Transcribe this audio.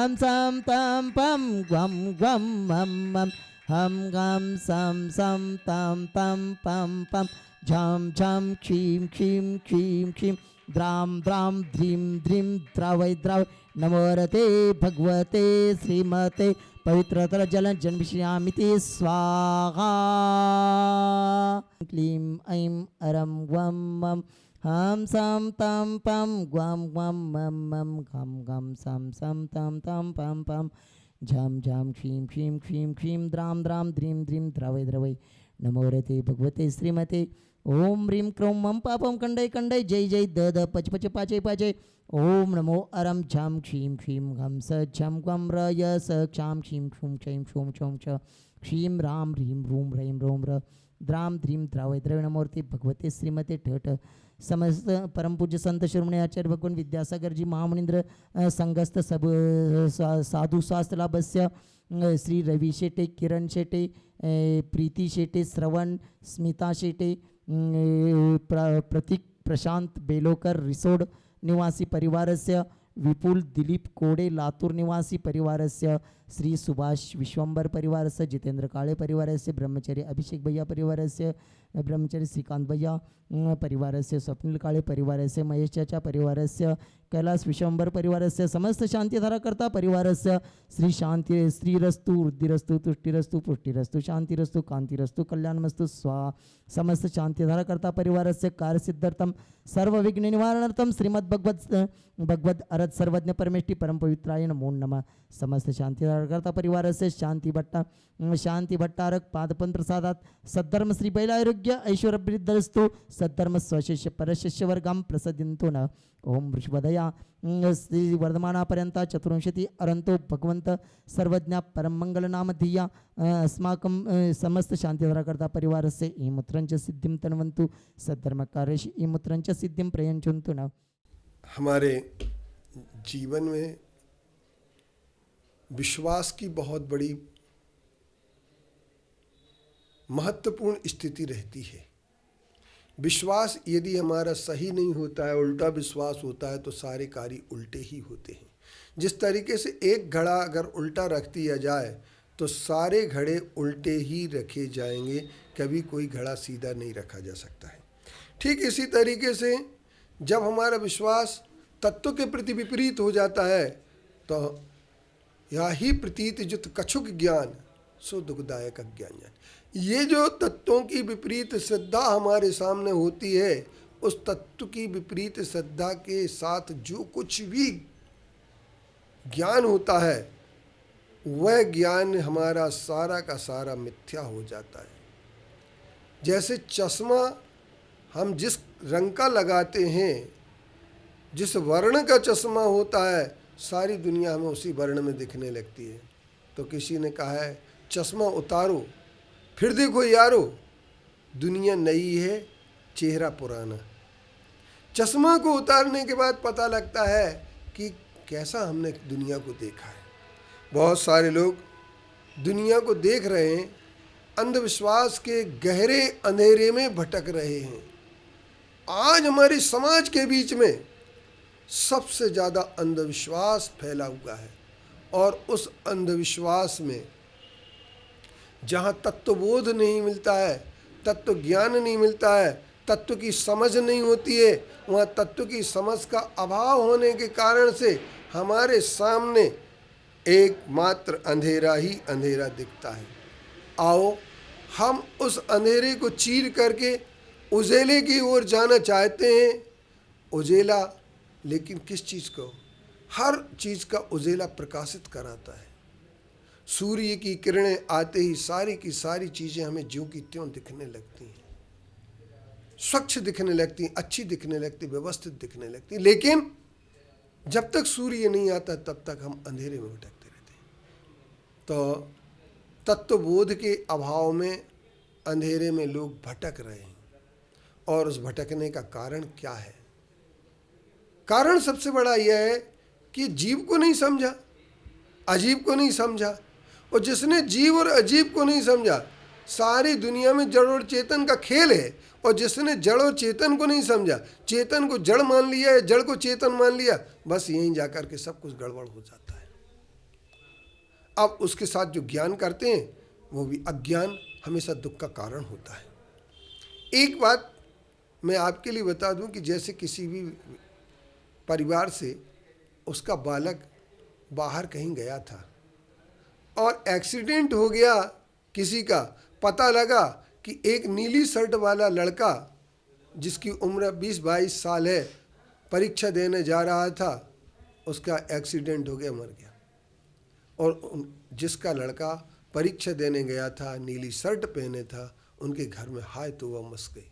हम सम तम पम गम गम मम मम हम गम सम तम तम पम पम झम झम क्षीम क्षीम क्षीम क्षीम द्राम द्राम ध्रीम ध्रीम द्रावय द्राव नमो रते भगवते श्रीमते पवित्रतर जल जन्मिष्यामिति स्वाहा क्लीं ऐं अरं वं मं हम सम तम पम ग्वम ग्वम मम मम घम घम सम तम तम पम पम झम झम क्षीं क्षीं क्षीं क्षीं द्राम द्राम ध्रीं ध्रीं द्रवै द्रवै नमो रते भगवते श्रीमते ओम ह्रीं क्रों मम पापम कंडय कंडय जय जय द द पच पच पाचय पाचय ओम नमो अरम झम क्षीं क्षीं घम स झम ग्वम र य स क्षाम क्षीं क्षूं क्षैं क्षूं क्षौं छ क्षीं राम ह्रीं रूं ह्रैं रों र द्राम ध्रीं द्रावय द्रवै नमोर्ते भगवते श्रीमते ठठ समस्त परम पूज्य संत शिरोमणि आचार्य भगवान विद्यासागर जी महामुनिंद्र संगस्त सब साधु शास्त्र लाभस्य श्री रवि शेटे किरण शेटे प्रीति शेटे श्रवण स्मिता शेटे प्रतीक प्रशांत बेलोकर रिसोड निवासी परिवारस्य विपुल दिलीप कोडे लातूर निवासी परिवारस्य श्री सुभाष विश्वंबर परिवारस्य जितेंद्र काळे परिवारस्य ब्रह्मचारी अभिषेक भैया परिवारस्य ब्रह्मचारी श्रीकांत भैया परिवारस्य स्वप्निल काळे परिवारस्य महेश चाचा परिवारस्य कैलास विश्वंबर परिवारस्य समस्त शांतिधारा करता परिवारस्य श्री शांति श्रीरस्तु वृद्धिरस्तु तुष्टिरस्तु पुष्टिरस्तु शांतिरस्तु कांतिरस्तु कल्याणमस्तु स्वा समस्त शांतिधारा करता परिवारस्य कार्यसिद्ध्यर्थम सर्व विघ्न निवारणार्थम श्रीमद् भगवद अरद सर्वज्ञ परमेष्टि परम पवित्राय नमो नमः समस्त शांतिधारा करता परिवारस्य शांति भट्टारक पादपन प्रसादात सद्धर्म श्री बैलारोग्य ऐश्वर्यवृद्धस्तु सद्धर्म स्वशिष्य परशिष्य वर्गम प्रसदिंतो न ओम वृषभदया श्री वर्धमानापर्यंत चतुर्विंशति अरंतो भगवंत सर्वज्ञ परम मंगल नाम धिया अस्माकं समस्त शांतिधारा करता परिवारस्य ईमुत्रंच सिद्धिं तन्वन्तु सद्धर्म कार्येषु ईमुत्रंच सिद्धिं प्रयच्छन्तु न। हमारे जीवन में विश्वास की बहुत बड़ी महत्वपूर्ण स्थिति रहती है। विश्वास यदि हमारा सही नहीं होता है, उल्टा विश्वास होता है, तो सारे कार्य उल्टे ही होते हैं। जिस तरीके से एक घड़ा अगर उल्टा रख दिया जाए तो सारे घड़े उल्टे ही रखे जाएंगे, कभी कोई घड़ा सीधा नहीं रखा जा सकता है। ठीक इसी तरीके से जब हमारा विश्वास तत्व के प्रति विपरीत हो जाता है तो या ही प्रतीत जुत कछुक ज्ञान सो दुखदायक अज्ञान। ये जो तत्वों की विपरीत श्रद्धा हमारे सामने होती है, उस तत्व की विपरीत श्रद्धा के साथ जो कुछ भी ज्ञान होता है वह ज्ञान हमारा सारा का सारा मिथ्या हो जाता है। जैसे चश्मा हम जिस रंग का लगाते हैं, जिस वर्ण का चश्मा होता है, सारी दुनिया हमें उसी वर्ण में दिखने लगती है। तो किसी ने कहा है चश्मा उतारो फिर देखो यारो, दुनिया नई है चेहरा पुराना। चश्मा को उतारने के बाद पता लगता है कि कैसा हमने दुनिया को देखा है। बहुत सारे लोग दुनिया को देख रहे हैं, अंधविश्वास के गहरे अंधेरे में भटक रहे हैं। आज हमारे समाज के बीच में सबसे ज़्यादा अंधविश्वास फैला हुआ है, और उस अंधविश्वास में जहाँ तत्वबोध नहीं मिलता है, तत्व ज्ञान नहीं मिलता है, तत्व की समझ नहीं होती है, वहाँ तत्व की समझ का अभाव होने के कारण से हमारे सामने एकमात्र अंधेरा ही अंधेरा दिखता है। आओ हम उस अंधेरे को चीर करके उजेले की ओर जाना चाहते हैं। उजेला, लेकिन किस चीज़ को? हर चीज़ का उजेला प्रकाशित कराता है। सूर्य की किरणें आते ही सारी की सारी चीज़ें हमें ज्यों की त्यों दिखने लगती हैं, स्वच्छ दिखने लगती हैं, अच्छी दिखने लगती, व्यवस्थित दिखने लगती। लेकिन जब तक सूर्य नहीं आता तब तक हम अंधेरे में भटकते रहते हैं। तो तत्वबोध के अभाव में अंधेरे में लोग भटक रहे हैं। और उस भटकने का कारण क्या है? कारण सबसे बड़ा यह है कि जीव को नहीं समझा, अजीब को नहीं समझा। और जिसने जीव और अजीब को नहीं समझा, सारी दुनिया में जड़ और चेतन का खेल है। और जिसने जड़ और चेतन को नहीं समझा, चेतन को जड़ मान लिया या जड़ को चेतन मान लिया, बस यहीं जाकर के सब कुछ गड़बड़ हो जाता है। अब उसके साथ जो ज्ञान करते हैं वो भी अज्ञान हमेशा दुख का कारण होता है। एक बात मैं आपके लिए बता दूं कि जैसे किसी भी परिवार से उसका बालक बाहर कहीं गया था और एक्सीडेंट हो गया किसी का, पता लगा कि एक नीली शर्ट वाला लड़का जिसकी उम्र 20-22 साल है परीक्षा देने जा रहा था, उसका एक्सीडेंट हो गया, मर गया। और जिसका लड़का परीक्षा देने गया था, नीली शर्ट पहने था, उनके घर में हाय तो वह मच गई।